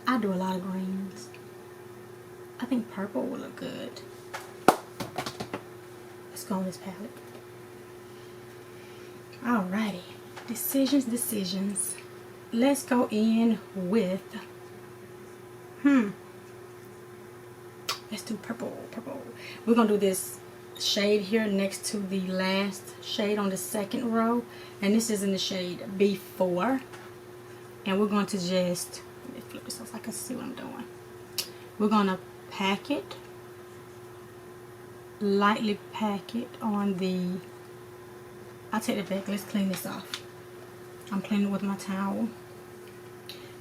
I do a lot of greens. I think purple will look good. Let's go on this palette. Alrighty. Decisions. Let's go in with let's do purple. We're gonna do this shade here next to the last shade on the second row, and this is in the shade B4, and we're going to just, let me flip this so I can see what I'm doing. We're gonna pack it, lightly pack it on the, I'll take it back, let's clean this off. I'm cleaning it with my towel.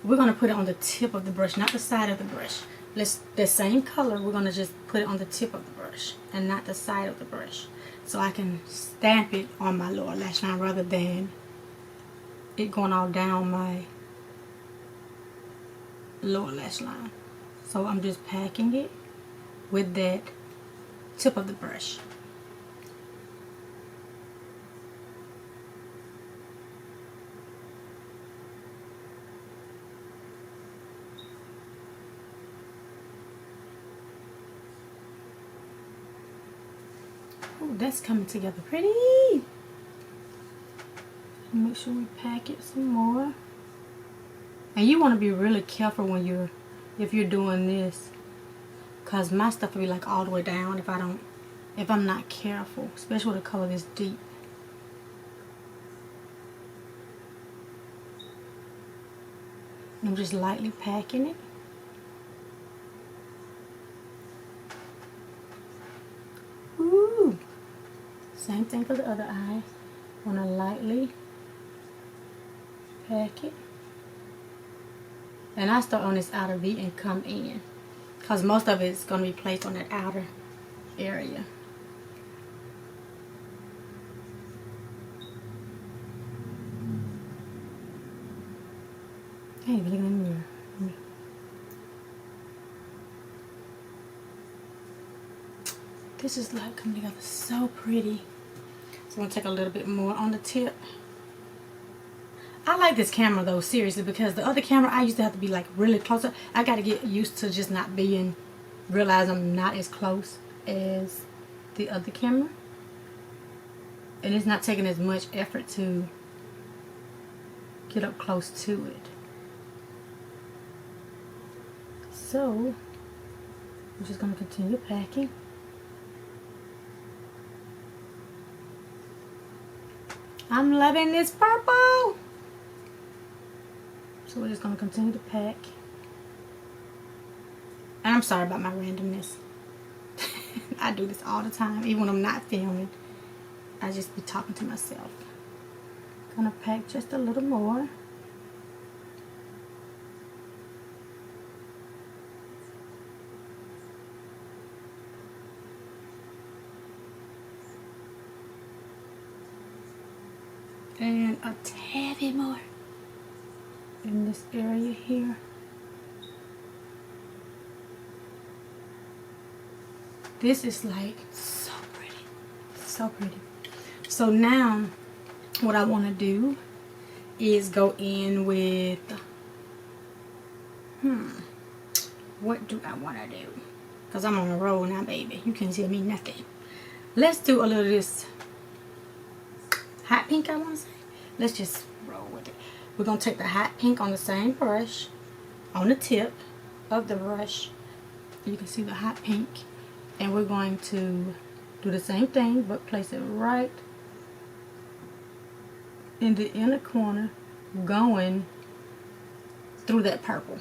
We're going to put it on the tip of the brush, not the side of the brush. The same color, we're going to just put it on the tip of the brush and not the side of the brush. So I can stamp it on my lower lash line rather than it going all down my lower lash line. So I'm just packing it with that tip of the brush. Oh, that's coming together pretty. Make sure we pack it some more. And you want to be really careful when if you're doing this, cause my stuff will be like all the way down if I'm not careful, especially with a color this deep. I'm just lightly packing it. Ooh. Same thing for the other eye. Want to lightly pack it. And I start on this outer V and come in, because most of it's going to be placed on that outer area. Hey, look in the mirror. This is like coming together so pretty. So I'm going to take a little bit more on the tip. I like this camera though, seriously, because the other camera I used to have to be like really close up. I got to get used to just not realize I'm not as close as the other camera. And it's not taking as much effort to get up close to it. So, I'm just going to continue packing. I'm loving this purple. So we're just going to continue to pack. And I'm sorry about my randomness. I do this all the time, even when I'm not filming. I just be talking to myself. Gonna pack just a little more. And a tad bit more in this area here. This is like so pretty, so pretty. So now what I want to do is go in with what do I want to do, because I'm on a roll now, baby. You can't tell me nothing. Let's do a little of this hot pink, I want to say. Let's just roll with it. We're going to take the hot pink on the same brush, on the tip of the brush. You can see the hot pink. And we're going to do the same thing, but place it right in the inner corner, going through that purple.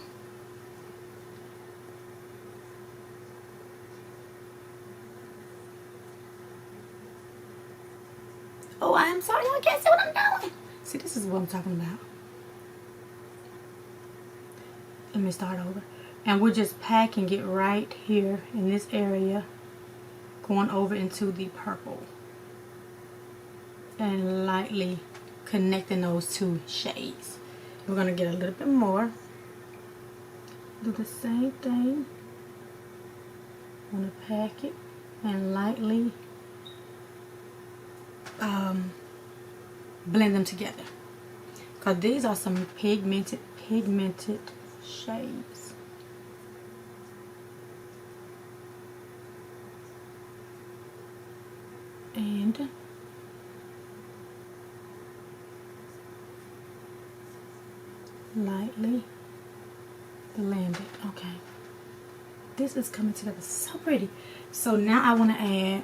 Oh, I'm sorry, I can't see what I'm doing. See, this is what I'm talking about. Let me start over. And we're just packing it right here in this area, going over into the purple. And lightly connecting those two shades. We're going to get a little bit more. Do the same thing. I'm going to pack it and lightly blend them together. Because these are some pigmented shades. And lightly blend it. Okay, this is coming together so pretty. So now I want to add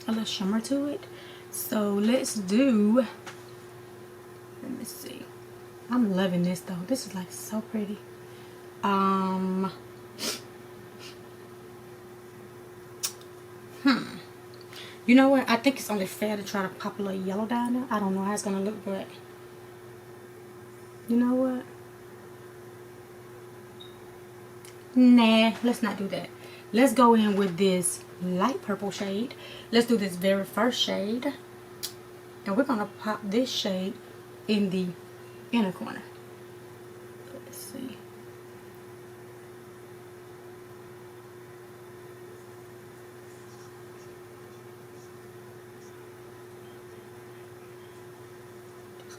a little shimmer to it. So let's do, let me see, I'm loving this though. This is like so pretty. You know what? I think it's only fair to try to pop a little yellow down there. I don't know how it's gonna look, but you know what? Nah, let's not do that. Let's go in with this light purple shade. Let's do this very first shade. And we're gonna pop this shade in the inner corner. Let's see.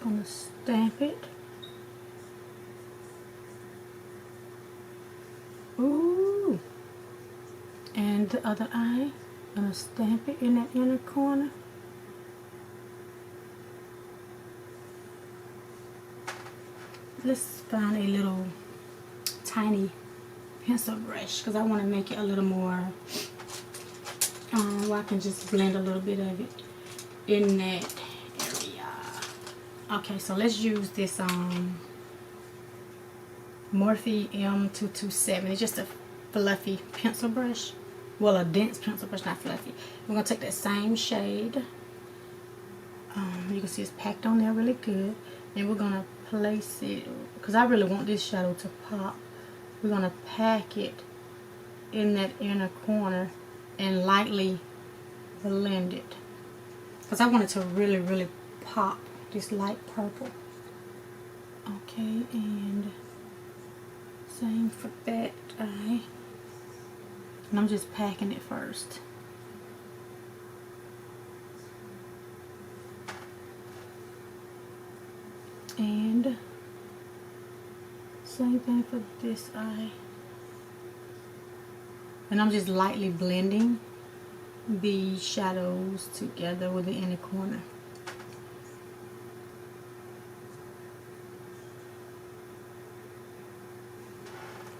just gonna stamp it. Ooh. And the other eye, gonna stamp it in that inner corner. Let's find a little tiny pencil brush because I want to make it a little more where I can just blend a little bit of it in that area. Okay, so let's use this Morphe M227. It's just a fluffy pencil brush. Well, a dense pencil brush, not fluffy. We're going to take that same shade. You can see it's packed on there really good. And we're going to place it, because I really want this shadow to pop. We're going to pack it in that inner corner and lightly blend it. Because I want it to really, really pop, this light purple. Okay, and same for that eye. And I'm just packing it first. And same thing for this eye. And I'm just lightly blending the shadows together with the inner corner.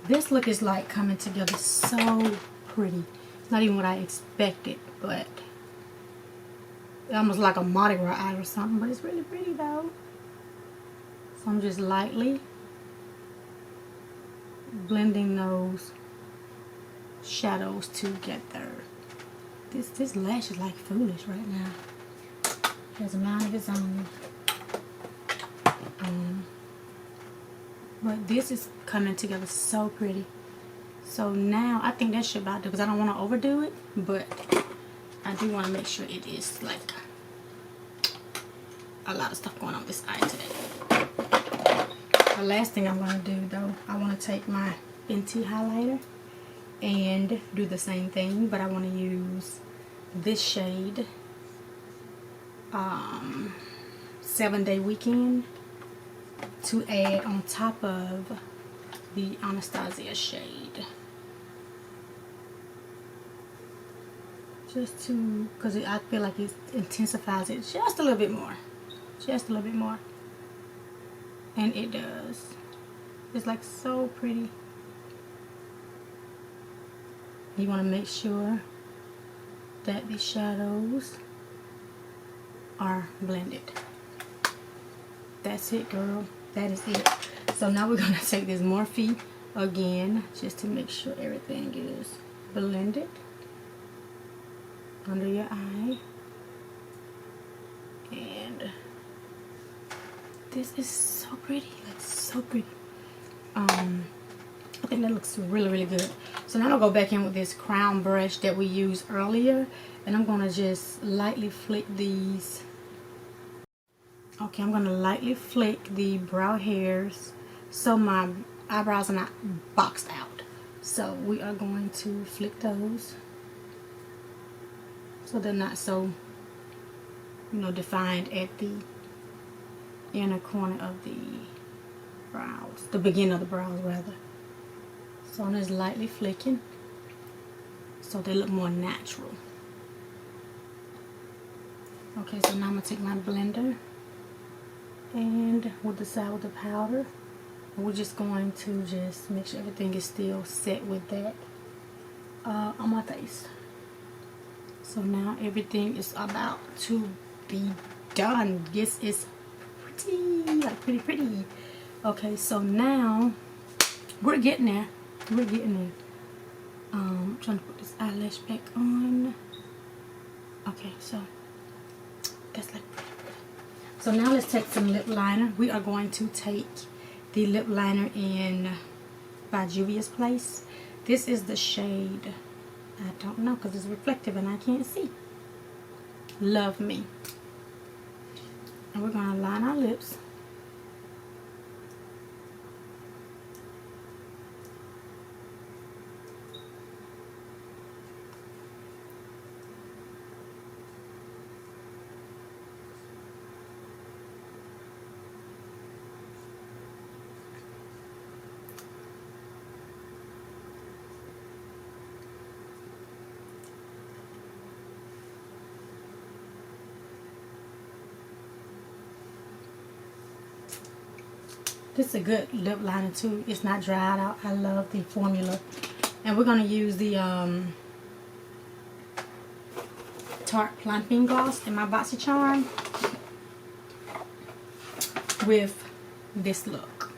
This look is like coming together so pretty. Not even what I expected, but almost like a Mardi Gras eye or something, but it's really pretty though. So I'm just lightly blending those shadows together. This lash is like foolish right now. It has a mind of its own. But this is coming together so pretty. So now I think that should about do, because I don't want to overdo it, but I do want to make sure it is like a lot of stuff going on with this eye today. The last thing I'm going to do though, I want to take my Fenty highlighter and do the same thing, but I want to use this shade 7-Day Weekend to add on top of the Anastasia shade, just to, because I feel like it intensifies it just a little bit more, and it does. It's like so pretty. You want to make sure that the shadows are blended. That's it, girl. That is it. So now we're going to take this Morphe again, just to make sure everything is blended under your eye. And this is so pretty, like so pretty. I think that looks really, really good. So now I'm going to go back in with this crown brush that we used earlier, and I'm going to just lightly flick these. Okay, I'm going to lightly flick the brow hairs so my eyebrows are not boxed out. So we are going to flick those so they're not so, defined at the inner corner of the brows, the beginning of the brows rather. So I'm just lightly flicking so they look more natural. Okay, so now I'm going to take my blender and with the side with the powder, we're just going to just make sure everything is still set with that on my face. So now everything is about to be done. This is pretty, like pretty. Okay, so now we're getting there. I'm trying to put this eyelash back on. Okay, so that's like pretty. So now let's take some lip liner. We are going to take the lip liner in by Juvia's Place. This is the shade, I don't know because it's reflective and I can't see. Love Me. And we're going to line our lips. This is a good lip liner too. It's not dried out. I love the formula. And we're going to use the Tarte Plumping Gloss in my BoxyCharm with this look.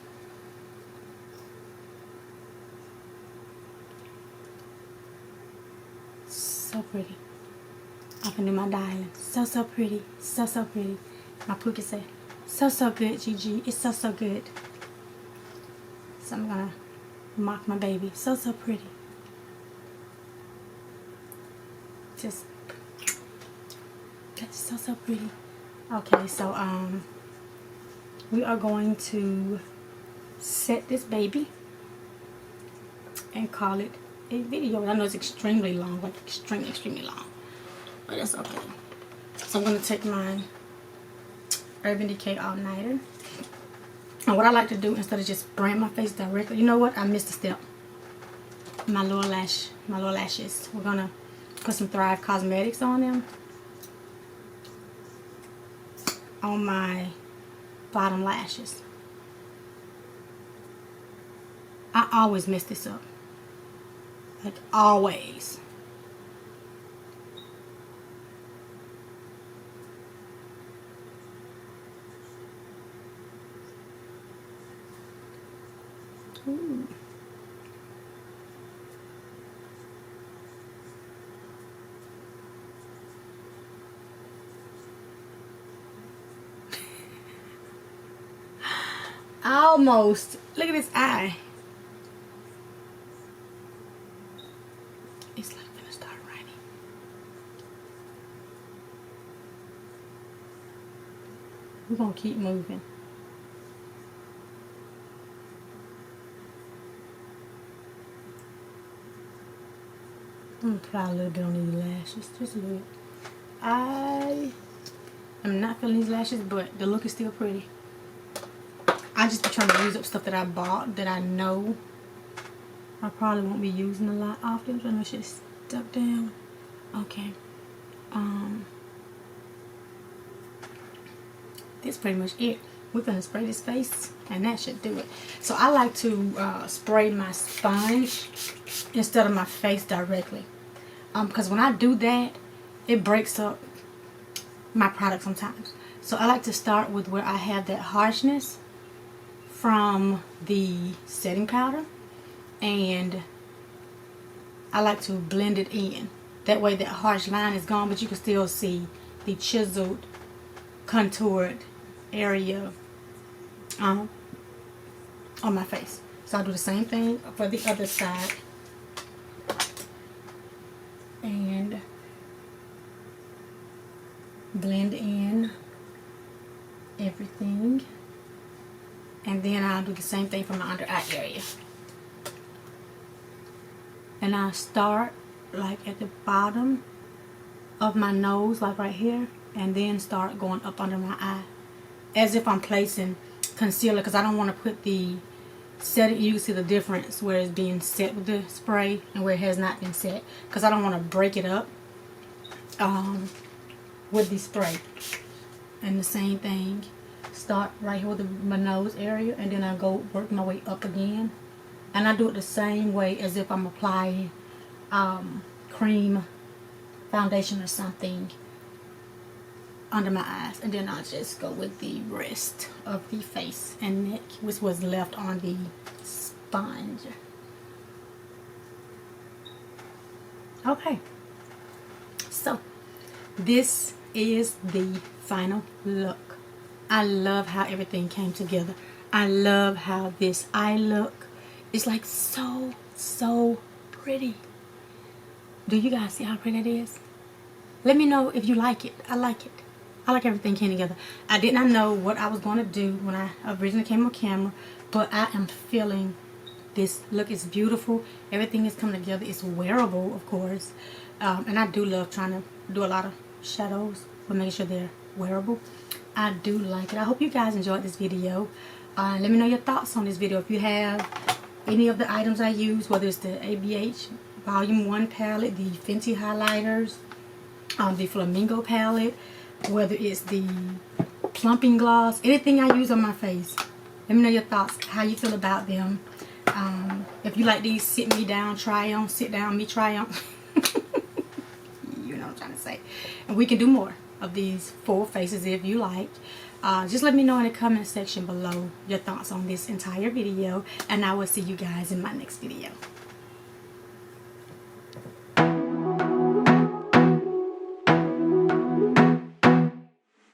So pretty. I can do my dialing. So, so pretty. So, so pretty. My Pookie said, so, so good, Gigi. It's so, so good. So I'm going to mock my baby. So, so pretty. Just, that's so, so pretty. Okay, so, we are going to set this baby and call it a video. I know it's extremely long, like extremely long, but that's okay. So I'm going to take my Urban Decay All Nighter, and what I like to do, instead of just spraying my face directly, you know what? I missed a step. My lower lashes. We're gonna put some Thrive Cosmetics on them, on my bottom lashes. I always mess this up. Like always. Ooh. Almost. Look at this eye. It's like gonna start raining. We're gonna keep moving. I'm gonna try a little bit on these lashes, just a little. I am not feeling these lashes, but the look is still pretty. I just be trying to use up stuff that I bought that I know I probably won't be using a lot often. So I know shit stuck down. Okay. This is pretty much it. We're gonna spray this face, and that should do it. So I like to spray my sponge instead of my face directly, because when I do that, it breaks up my product sometimes. So I like to start with where I have that harshness from the setting powder, and I like to blend it in. That way that harsh line is gone, but you can still see the chiseled, contoured area on my face. So I'll do the same thing for the other side, and blend in everything, and then I'll do the same thing for my under eye area. And I'll start like at the bottom of my nose, like right here, and then start going up under my eye, as if I'm placing concealer, because I don't want to put the setting. You can see the difference where it's being set with the spray and where it has not been set, because I don't want to break it up with the spray. And the same thing, start right here with my nose area, and then I go work my way up again, and I do it the same way as if I'm applying cream foundation or something under my eyes, and then I'll just go with the rest of the face and neck, which was left on the sponge. Okay, so this is the final look. I love how everything came together. I love how this eye look is like so pretty. Do you guys see how pretty it is? Let me know if you like it. I like it. I like everything came together. I did not know what I was going to do when I originally came on camera, but I am feeling this look is beautiful. Everything is coming together. It's wearable, of course, and I do love trying to do a lot of shadows, but making sure they're wearable. I do like it. I hope you guys enjoyed this video. Let me know your thoughts on this video. If you have any of the items I use, whether it's the ABH Volume 1 palette, the Fenty highlighters, the Flamingo palette, whether it's the plumping gloss, anything I use on my face, Let me know your thoughts, how you feel about them. If you like these sit me down, try on, sit down, me try on. You know what I'm trying to say. And we can do more of these full faces if you like. Just let me know in the comment section below your thoughts on this entire video, and I will see you guys in my next video.